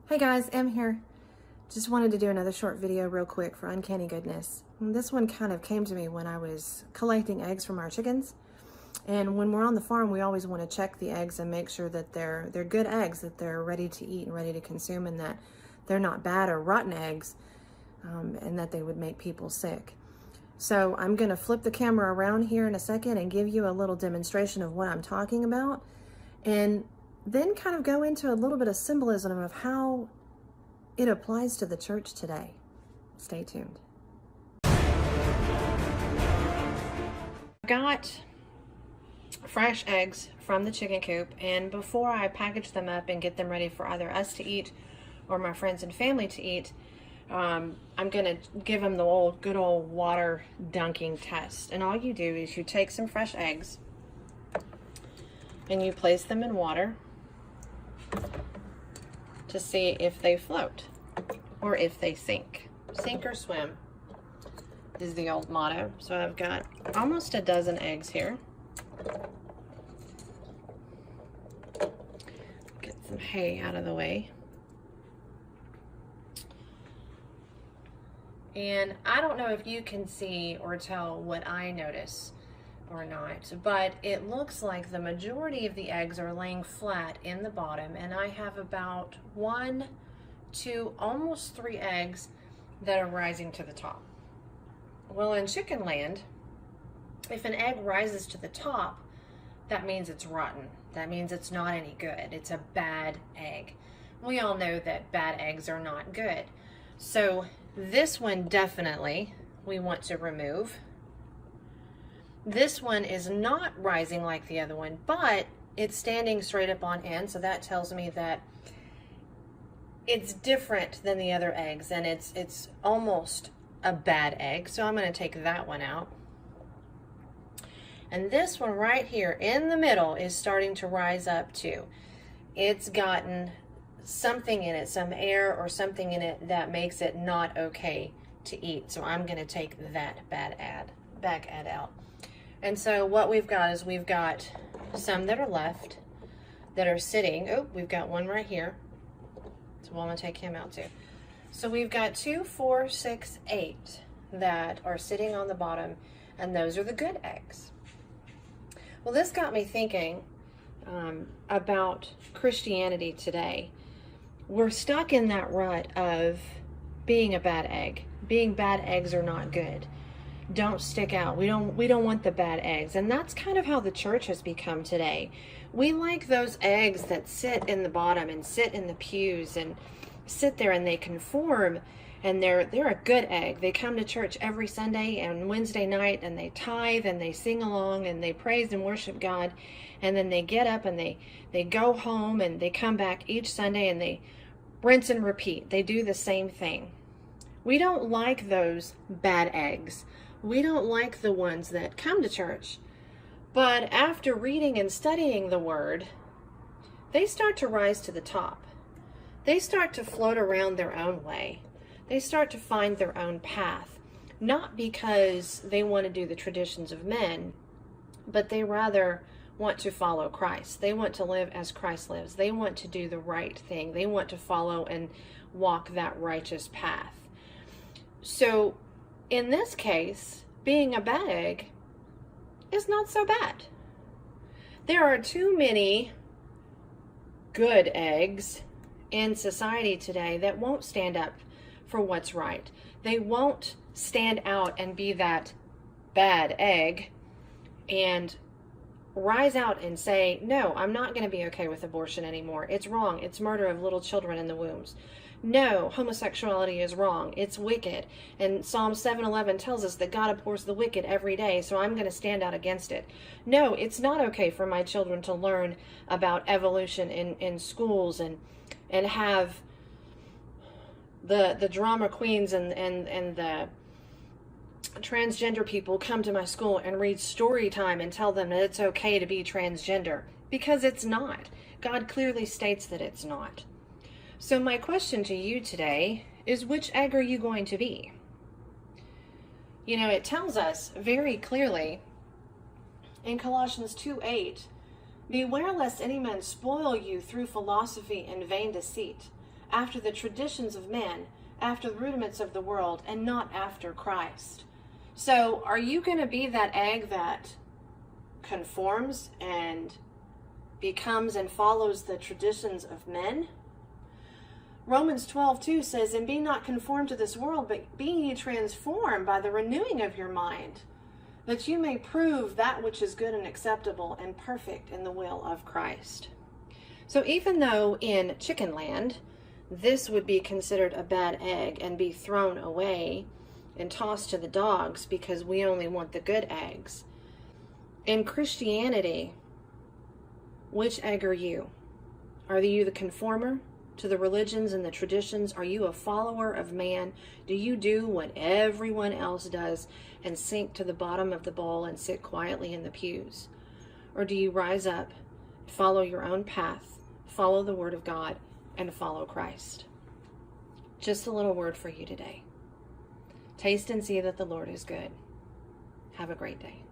Hey guys, Em here. Just wanted to do another short video real quick for Uncanny Goodness. And this one kind of came to me when I was collecting eggs from our chickens. And when we're on the farm, we always want to check the eggs and make sure that they're good eggs, that they're ready to eat and ready to consume, and that they're not bad or rotten eggs, and that they would make people sick. So I'm going to flip the camera around here in a second and give you a little demonstration of what I'm talking about, and then kind of go into a little bit of symbolism of how it applies to the church today. Stay tuned. Got fresh eggs from the chicken coop, and before I package them up and get them ready for either us to eat or my friends and family to eat, I'm gonna give them the good old water dunking test. And all you do is you take some fresh eggs and you place them in water to see if they float or if they sink. Sink or swim is the old motto. So I've got almost a dozen eggs here. Get some hay out of the way. And I don't know if you can see or tell what I notice or not, but it looks like the majority of the eggs are laying flat in the bottom, and I have about 1, 2, almost 3 eggs that are rising to the top. Well, in chicken land, if an egg rises to the top, that means it's rotten. That means it's not any good. It's a bad egg. We all know that bad eggs are not good. So this one definitely we want to remove. This one is not rising like the other one, but it's standing straight up on end, so that tells me that it's different than the other eggs, and it's almost a bad egg. So I'm going to take that one out. And this one right here in the middle is starting to rise up too. It's gotten something in it, some air or something in it that makes it not okay to eat. So I'm going to take that back ad out. And so what we've got is we've got some that are left that are sitting. Oh, we've got one right here. So I'm going to take him out too. So we've got 2, 4, 6, 8 that are sitting on the bottom, and those are the good eggs. Well, this got me thinking about Christianity today. We're stuck in that rut of being a bad egg. Being bad eggs are not good. Don't stick out. We don't want the bad eggs. And that's kind of how the church has become today. We like those eggs that sit in the bottom and sit in the pews and sit there and they conform, and they're a good egg. They come to church every Sunday and Wednesday night, and they tithe and they sing along and they praise and worship God, and then they get up and they go home and they come back each Sunday and they rinse and repeat. They do the same thing. We don't like those bad eggs. We don't like the ones that come to church, but after reading and studying the Word, they start to rise to the top. They start to float around their own way. They start to find their own path, not because they want to do the traditions of men, but they rather want to follow Christ. They want to live as Christ lives. They want to do the right thing. They want to follow and walk that righteous path. So in this case, being a bad egg is not so bad. There are too many good eggs in society today that won't stand up for what's right. They won't stand out and be that bad egg and rise out and say, no, I'm not going to be okay with abortion anymore. It's wrong. It's murder of little children in the wombs. No, homosexuality is wrong. It's wicked. And Psalm 7:11 tells us that God abhors the wicked every day, so I'm going to stand out against it. No, it's not okay for my children to learn about evolution in schools and have the drama queens and the transgender people come to my school and read story time and tell them that it's okay to be transgender, because it's not. God clearly states that it's not. So my question to you today is, which egg are you going to be? You know, it tells us very clearly in Colossians 2:8, beware lest any man spoil you through philosophy and vain deceit, after the traditions of men, after the rudiments of the world, and not after Christ. So are you going to be that egg that conforms and becomes and follows the traditions of men? Romans 12:2 says, "And be not conformed to this world, but be ye transformed by the renewing of your mind, that you may prove that which is good and acceptable and perfect in the will of Christ." So even though in chicken land, this would be considered a bad egg and be thrown away and tossed to the dogs because we only want the good eggs, in Christianity, which egg are you? Are you the conformer to the religions and the traditions? Are you a follower of man? Do you do what everyone else does and sink to the bottom of the bowl and sit quietly in the pews? Or do you rise up, follow your own path, follow the word of God, and follow Christ? Just a little word for you today. Taste and see that the Lord is good. Have a great day.